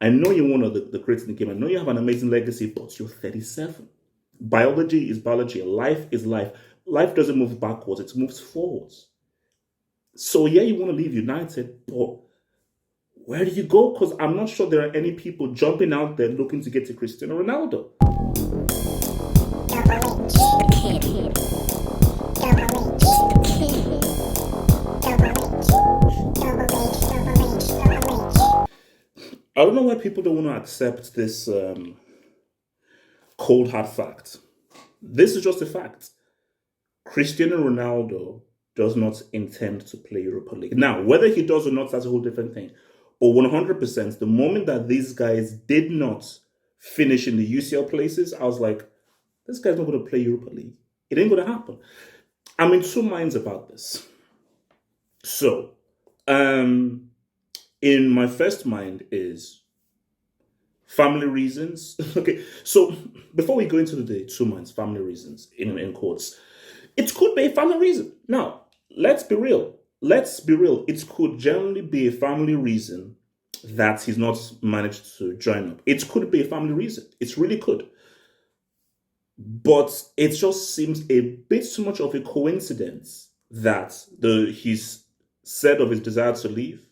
I know you're one of the greats in the game. I know you have an amazing legacy, but you're 37. Biology is biology. Life is life. Life doesn't move backwards, it moves forwards. So, yeah, you want to leave United, but where do you go? Because I'm not sure there are any people jumping out there looking to get to Cristiano Ronaldo. I don't know why people don't want to accept this cold hard fact. This is just a fact. Cristiano Ronaldo does not intend to play Europa League. Now, whether he does or not, that's a whole different thing. But 100%, the moment that these guys did not finish in the UCL places, I was like, this guy's not going to play Europa League. It ain't going to happen. I'm in two minds about this. So, in my first mind is family reasons. Okay, so before we go into the two minds, family reasons, in quotes, it could be a family reason. Now, let's be real. Let's be real. It could generally be a family reason that he's not managed to join up. It could be a family reason. It really could. But it just seems a bit too much of a coincidence that he's said of his desire to leave,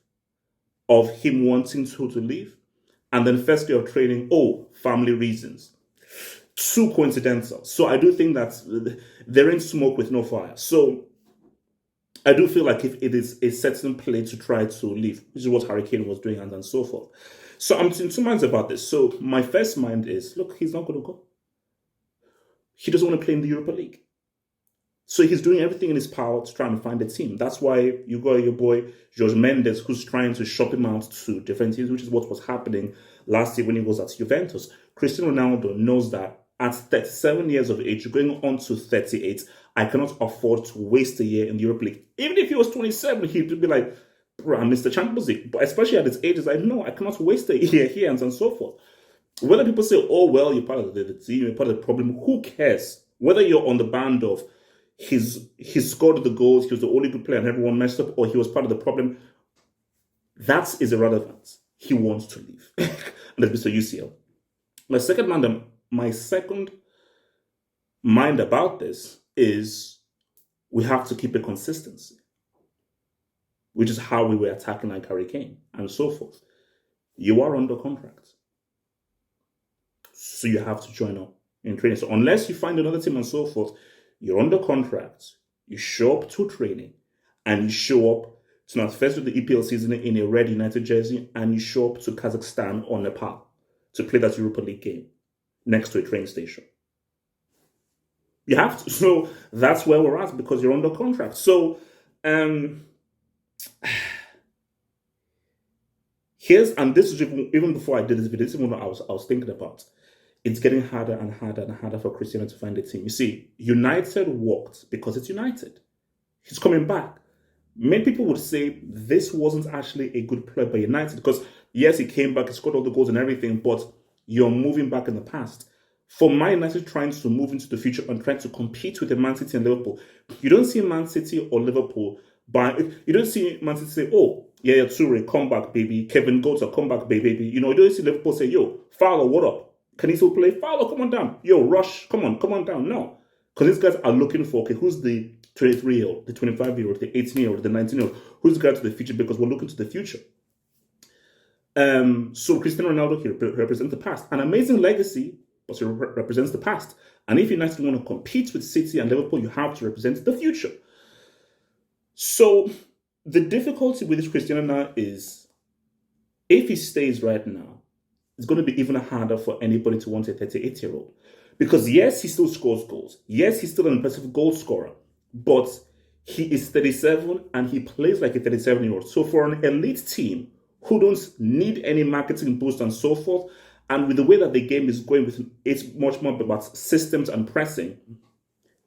of him wanting to leave, and then first day of training, family reasons. Too coincidental. So I do think that there ain't smoke with no fire. So I do feel like if it is a certain play to try to leave, which is what Harry Kane was doing and so forth. So I'm in two minds about this. So my first mind is, look, he's not going to go. He doesn't want to play in the Europa League. So he's doing everything in his power to try and find a team. That's why you got your boy Jorge Mendes, who's trying to shop him out to different teams, which is what was happening last year when he was at Juventus. Cristiano Ronaldo knows that at 37 years of age, going on to 38, I cannot afford to waste a year in the Europa League. Even if he was 27, he'd be like, bro, I missed the Champions League. But especially at his age, it's like, no, I cannot waste a year here and so forth. Whether people say, oh, well, you're part of the team, you're part of the problem, who cares? Whether you're on the band of he scored the goals, he was the only good player and everyone messed up, or he was part of the problem, that is irrelevant. He wants to leave. And it's Mr. UCL. My second mind about this is we have to keep a consistency, which is how we were attacking like Harry Kane and so forth. You are under contract, so you have to join up in training. So unless you find another team and so forth, you're under contract, you show up to training, and you show up to not first of the EPL season in a red United jersey, and you show up to Kazakhstan or Nepal to play that Europa League game next to a train station. You have to. So that's where we're at because you're under contract. So this is even before I did this video, this is what I was thinking about. It's getting harder and harder and harder for Cristiano to find a team. You see, United worked because it's United. He's coming back. Many people would say this wasn't actually a good play by United because, yes, he came back, he scored all the goals and everything, but you're moving back in the past. For Man United trying to move into the future and trying to compete with the Man City and Liverpool, you don't see Man City or Liverpool you don't see Man City say, oh, yeah, Toure, come back, baby. Kevin Goetze, come back, baby. You don't see Liverpool say, yo, Fowler, what up? Can he still play? Fowler, come on down. Yo, Rush, come on down. No. Because these guys are looking for, okay, who's the 23-year-old, the 25-year-old, the 18-year-old, the 19-year-old? Who's the guy to the future? Because we're looking to the future. So Cristiano Ronaldo here represents the past. An amazing legacy, but he represents the past. And if United want to compete with City and Liverpool, you have to represent the future. So the difficulty with this Cristiano now is, if he stays right now, it's going to be even harder for anybody to want a 38-year-old. Because yes, he still scores goals. Yes, he's still an impressive goal scorer. But he is 37 and he plays like a 37-year-old. So for an elite team who don't need any marketing boost and so forth, and with the way that the game is going, it's much more about systems and pressing,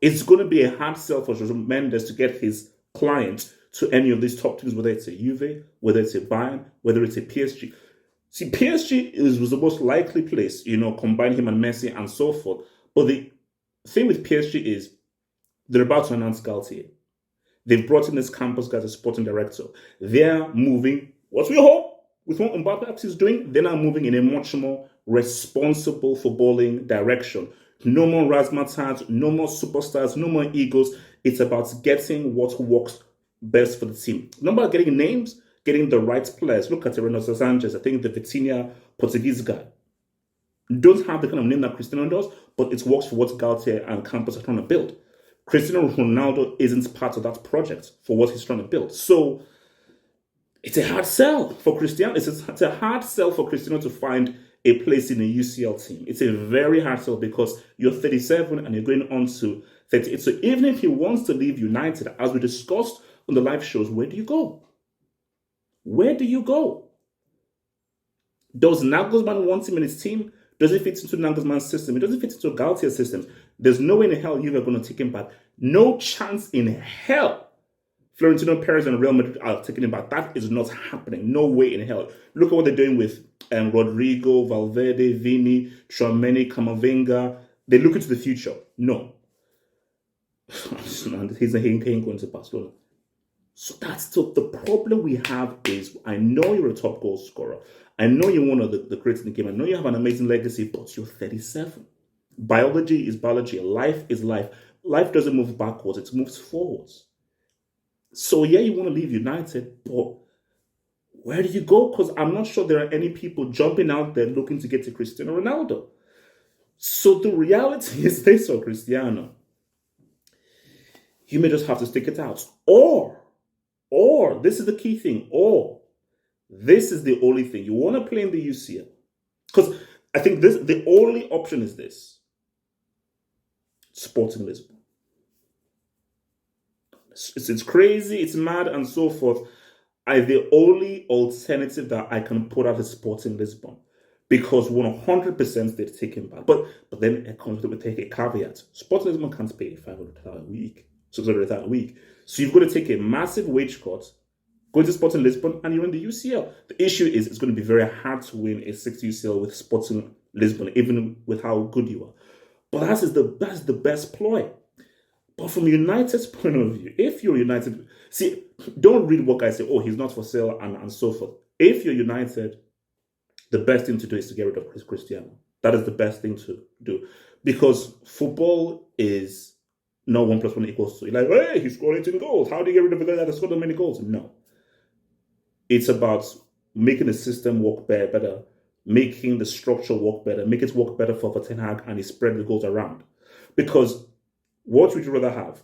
it's going to be a hard sell for Jorge Mendes to get his client to any of these top teams, whether it's a Juve, whether it's a Bayern, whether it's a PSG. See, PSG was the most likely place, combine him and Messi and so forth. But the thing with PSG is they're about to announce Galtier. They've brought in this campus guy as a sporting director. They're moving, what we hope, with what Mbappe is doing, they're now moving in a much more responsible footballing direction. No more razzmatazz, no more superstars, no more egos. It's about getting what works best for the team. Not about getting names, getting the right players. Look at Renato Sanchez, I think the Vitinha Portuguese guy. Don't have the kind of name that Cristiano does, but it works for what Galtier and Campos are trying to build. Cristiano Ronaldo isn't part of that project for what he's trying to build. So it's a hard sell for Cristiano. It's a hard sell for Cristiano to find a place in a UCL team. It's a very hard sell because you're 37 and you're going on to 38. So even if he wants to leave United, as we discussed on the live shows, where do you go? Where do you go? Does Nagelsmann want him in his team? Does it fit into Nagelsmann's system? It doesn't fit into Galtier's system. There's no way in hell you're going to take him back. No chance in hell Florentino Perez and Real Madrid are taking him back. That is not happening. No way in hell. Look at what they're doing with Rodrigo, Valverde, Vini, Tchouaméni, Camavinga. They look into the future. No. He's ain't going to Barcelona. So that's the problem we have is, I know you're a top goal scorer. I know you're one of the greats in the game. I know you have an amazing legacy, but you're 37. Biology is biology. Life is life. Life doesn't move backwards. It moves forwards. So yeah, you want to leave United, but where do you go? Because I'm not sure there are any people jumping out there looking to get to Cristiano Ronaldo. So the reality is this for Cristiano. You may just have to stick it out. Or, this is the key thing, this is the only thing. You want to play in the UCL. Because I think the only option is this. Sporting Lisbon. It's crazy, it's mad, and so forth. The only alternative that I can put out is Sporting Lisbon. Because 100% they'd take him back. But then it comes with a caveat. Sporting Lisbon can't pay $500 a week. $600 a week. So you've got to take a massive wage cut, go to Sporting Lisbon, and you're in the UCL. The issue is it's going to be very hard to win a 6th UCL with Sporting Lisbon, even with how good you are. But that's the best ploy. But from United's point of view, if you're United, see, don't read what guys say, he's not for sale and so forth. If you're United, the best thing to do is to get rid of Cristiano. That is the best thing to do. Because football is not 1 + 1 = 2. You're like, hey, he scored 18 goals. How do you get rid of a guy that has scored that many goals? No. It's about making the system work better, making the structure work better, make it work better for Ten Hag, and he spread the goals around. Because what would you rather have?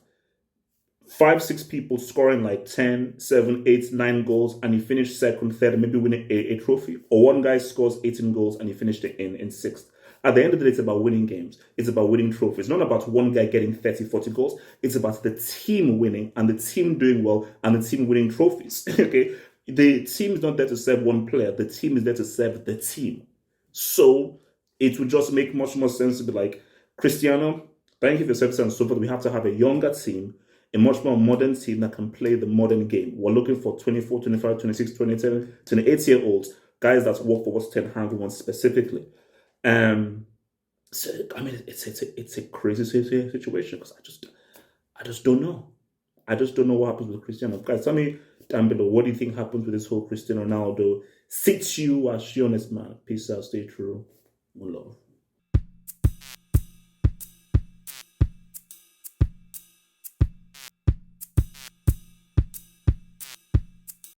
5, 6 people scoring like 10, 7, 8, 9 goals, and you finish second, third, maybe winning a trophy? Or one guy scores 18 goals and you finished in 6th. At the end of the day, it's about winning games. It's about winning trophies. It's not about one guy getting 30, 40 goals. It's about the team winning and the team doing well and the team winning trophies. Okay? The team is not there to serve one player. The team is there to serve the team. So it would just make much more sense to be like, Cristiano, thank you for your service and so forth. We have to have a younger team, a much more modern team that can play the modern game. We're looking for 24, 25, 26, 27, 28-year-olds, guys that work for what Ten Hag wants specifically. So I mean, it's a crazy situation because I just don't know. I just don't know what happens with Cristiano. Guys, tell me down below, what do you think happens with this whole Cristiano Ronaldo situ? As honest man. Peace out, stay true, one love.